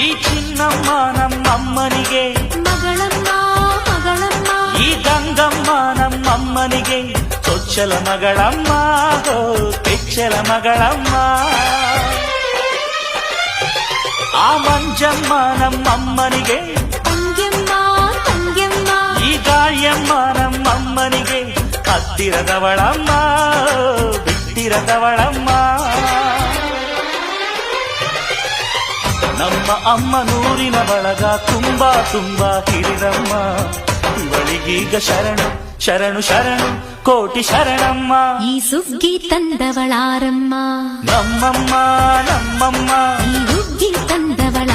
ಈ ಚಿನ್ನಮ್ಮ ನಮ್ಮಮ್ಮನಿಗೆ ಮಗಳಮ್ಮ ಮಗಳಮ್ಮ, ಈ ಗಂಗಮ್ಮ ನಮ್ಮಮ್ಮನಿಗೆ ಚೊಚ್ಚಲ ಮಗಳಮ್ಮ ಕೆಚ್ಚಲ ಮಗಳಮ್ಮ. ಆ ಮಂಜಮ್ಮ ನಮ್ಮಮ್ಮನಿಗೆ ತಂಗ್ಯಮ್ಮ ತಂಗ್ಯಮ್ಮ, ಈ ಗಾಯಮ್ಮ ನಮ್ಮಮ್ಮನಿಗೆ ಹತ್ತಿರದವಳಮ್ಮ ಬಿಟ್ಟಿರದವಳಮ್ಮ. ನಮ್ಮ ಅಮ್ಮ ನೂರಿನ ಬಳಗ ತುಂಬಾ ತುಂಬಾ ಹಿರಿದಮ್ಮ. ಇವಳಿಗೀಗ ಶರಣು ಶರಣು ಶರಣು ಕೋಟಿ ಶರಣಮ್ಮ. ಈ ಸುಗ್ಗಿ ತಂದವಳಾರಮ್ಮ, ನಮ್ಮಮ್ಮ ನಮ್ಮಮ್ಮ, ಈ ಹುಗ್ಗಿ ತಂದವಳ